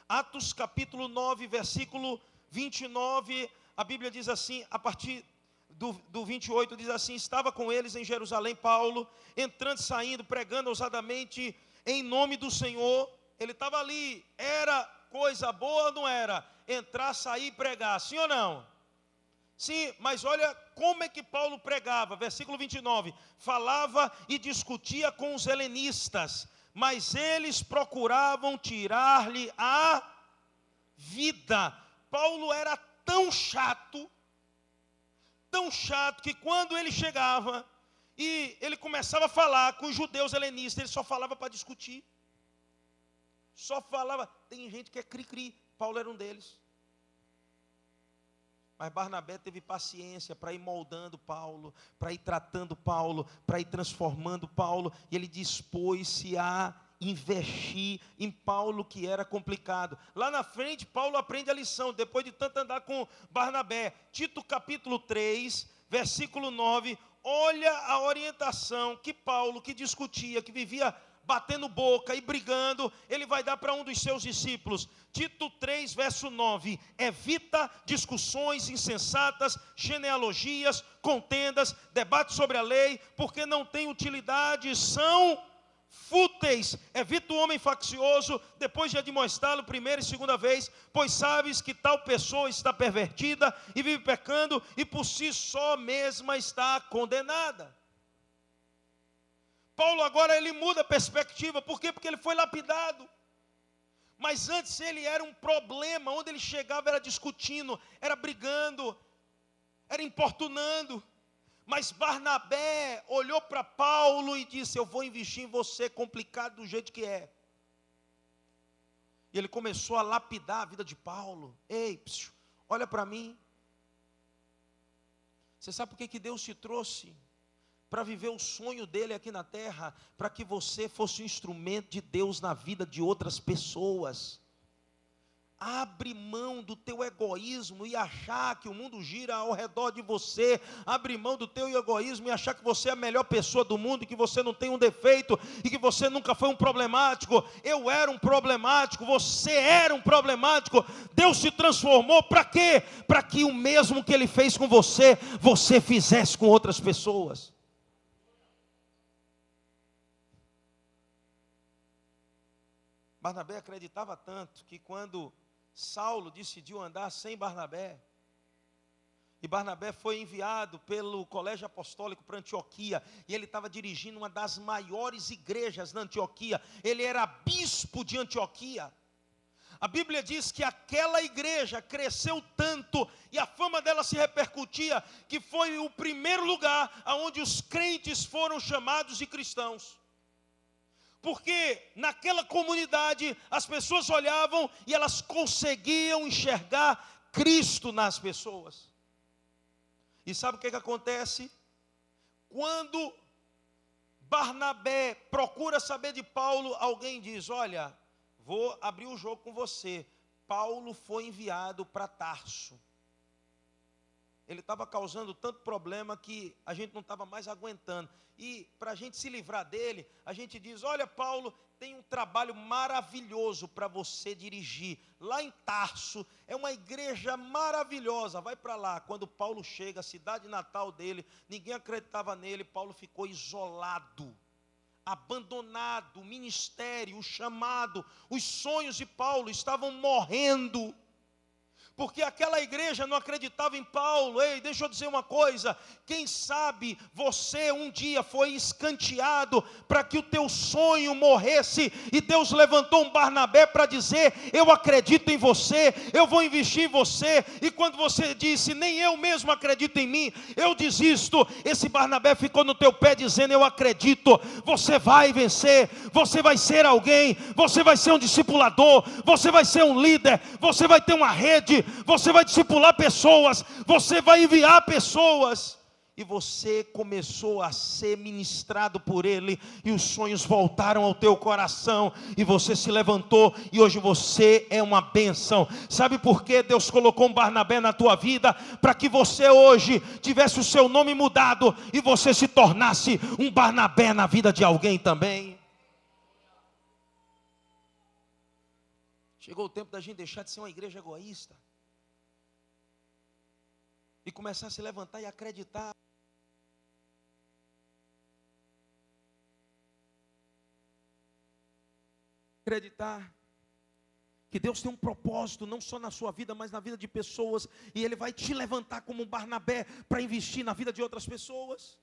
Atos capítulo 9, versículo 29, a Bíblia diz assim, a partir do 28, diz assim: estava com eles em Jerusalém Paulo, entrando e saindo, pregando ousadamente em nome do Senhor. Ele estava ali. Era coisa boa ou não era? Entrar, sair e pregar, sim ou não? Sim, mas olha como é que Paulo pregava. Versículo 29, falava e discutia com os helenistas, mas eles procuravam tirar-lhe a vida. Paulo era tão chato, que quando ele chegava e ele começava a falar com os judeus helenistas, ele só falava para discutir. Só falava. Tem gente que é cri-cri. Paulo era um deles. Mas Barnabé teve paciência para ir moldando Paulo, para ir tratando Paulo, para ir transformando Paulo. E ele dispôs-se a investir em Paulo, que era complicado. Lá na frente, Paulo aprende a lição, depois de tanto andar com Barnabé. Tito capítulo 3, versículo 9. Olha a orientação que Paulo, que discutia, que vivia batendo boca e brigando, ele vai dar para um dos seus discípulos. Tito 3, verso 9. Evita discussões insensatas, genealogias, contendas, debates sobre a lei, porque não tem utilidade, são fúteis. Evita o homem faccioso, depois de admoestá-lo primeira e segunda vez, pois sabes que tal pessoa está pervertida e vive pecando, e por si só mesma está condenada. Paulo agora ele muda a perspectiva. Por quê? Porque ele foi lapidado. Mas antes ele era um problema. Onde ele chegava era discutindo, era brigando, era importunando. Mas Barnabé olhou para Paulo e disse: eu vou investir em você, complicado do jeito que é. E ele começou a lapidar a vida de Paulo. Ei, olha para mim. Você sabe por que Deus te trouxe? Para viver o sonho dele aqui na terra, para que você fosse um instrumento de Deus na vida de outras pessoas. Abre mão do teu egoísmo e achar que o mundo gira ao redor de você. Abre mão do teu egoísmo e achar que você é a melhor pessoa do mundo, que você não tem um defeito e que você nunca foi um problemático. Eu era um problemático, você era um problemático. Deus se transformou para quê? Para que o mesmo que Ele fez com você, você fizesse com outras pessoas. Barnabé acreditava tanto que quando Saulo decidiu andar sem Barnabé, e Barnabé foi enviado pelo colégio apostólico para Antioquia, e ele estava dirigindo uma das maiores igrejas na Antioquia, ele era bispo de Antioquia. A Bíblia diz que aquela igreja cresceu tanto, e a fama dela se repercutia, que foi o primeiro lugar onde os crentes foram chamados de cristãos. Porque naquela comunidade as pessoas olhavam e elas conseguiam enxergar Cristo nas pessoas. E sabe o que acontece? Quando Barnabé procura saber de Paulo, alguém diz: olha, vou abrir o jogo com você. Paulo foi enviado para Tarso. Ele estava causando tanto problema que a gente não estava mais aguentando. E para a gente se livrar dele, a gente diz: olha, Paulo, tem um trabalho maravilhoso para você dirigir. Lá em Tarso, é uma igreja maravilhosa, vai para lá. Quando Paulo chega, a cidade natal dele, ninguém acreditava nele. Paulo ficou isolado, abandonado. O ministério, o chamado, os sonhos de Paulo estavam morrendo. Porque aquela igreja não acreditava em Paulo. Ei, deixa eu dizer uma coisa. Quem sabe você um dia foi escanteado para que o teu sonho morresse, e Deus levantou um Barnabé para dizer: eu acredito em você, eu vou investir em você. E quando você disse: nem eu mesmo acredito em mim, eu desisto, esse Barnabé ficou no teu pé dizendo: eu acredito, você vai vencer, você vai ser alguém, você vai ser um discipulador, você vai ser um líder, você vai ter uma rede, você vai discipular pessoas, você vai enviar pessoas. E você começou a ser ministrado por Ele, e os sonhos voltaram ao teu coração, e você se levantou, e hoje você é uma bênção. Sabe por que Deus colocou um Barnabé na tua vida? Para que você hoje tivesse o seu nome mudado, e você se tornasse um Barnabé na vida de alguém também. Chegou o tempo da gente deixar de ser uma igreja egoísta e começar a se levantar e acreditar. Acreditar que Deus tem um propósito, não só na sua vida, mas na vida de pessoas. E Ele vai te levantar como um Barnabé para investir na vida de outras pessoas.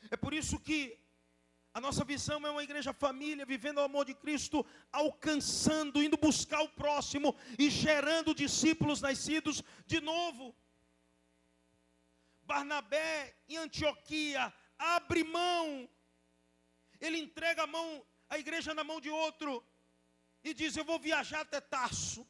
É por isso que a nossa visão é uma igreja família, vivendo o amor de Cristo, alcançando, indo buscar o próximo e gerando discípulos nascidos de novo. Barnabé em Antioquia abre mão, ele entrega a igreja na mão de outro e diz: eu vou viajar até Tarso,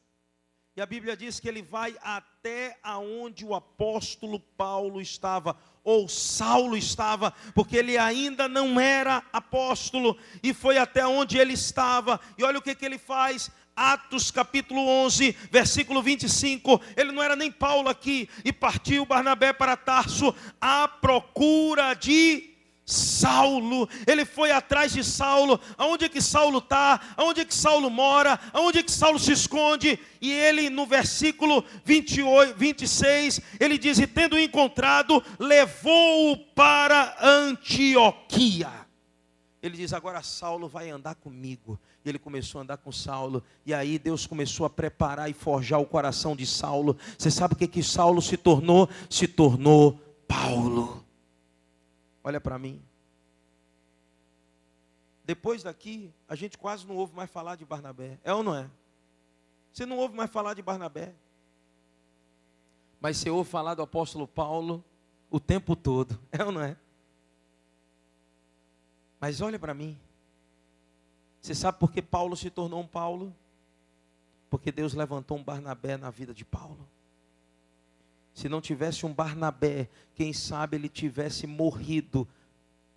E a Bíblia diz que ele vai até aonde o apóstolo Paulo estava, ou Saulo estava, porque ele ainda não era apóstolo, e foi até onde ele estava. E olha o que ele faz. Atos capítulo 11, versículo 25, ele não era nem Paulo aqui, e partiu Barnabé para Tarso à procura de Saulo. Ele foi atrás de Saulo. Aonde é que Saulo está? Aonde é que Saulo mora? Aonde é que Saulo se esconde? E ele no versículo 28, 26, ele diz: e tendo encontrado, levou-o para Antioquia. Ele diz: agora Saulo vai andar comigo. E ele começou a andar com Saulo. E aí Deus começou a preparar e forjar o coração de Saulo. Você sabe o que Saulo se tornou? Se tornou Paulo. Olha para mim. Depois daqui, a gente quase não ouve mais falar de Barnabé. É ou não é? Você não ouve mais falar de Barnabé. Mas você ouve falar do apóstolo Paulo o tempo todo. É ou não é? Mas olha para mim. Você sabe por que Paulo se tornou um Paulo? Porque Deus levantou um Barnabé na vida de Paulo. Se não tivesse um Barnabé, quem sabe ele tivesse morrido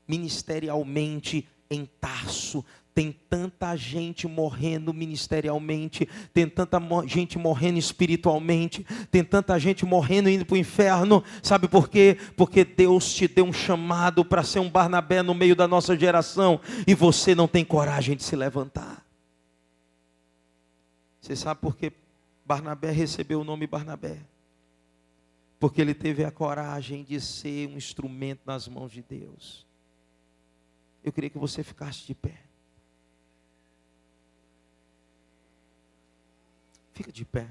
ministerialmente em Tarso. Tem tanta gente morrendo ministerialmente, tem tanta gente morrendo espiritualmente, tem tanta gente morrendo indo para o inferno. Sabe por quê? Porque Deus te deu um chamado para ser um Barnabé no meio da nossa geração, e você não tem coragem de se levantar. Você sabe por que Barnabé recebeu o nome Barnabé? Porque ele teve a coragem de ser um instrumento nas mãos de Deus. Eu queria que você ficasse de pé. Fica de pé.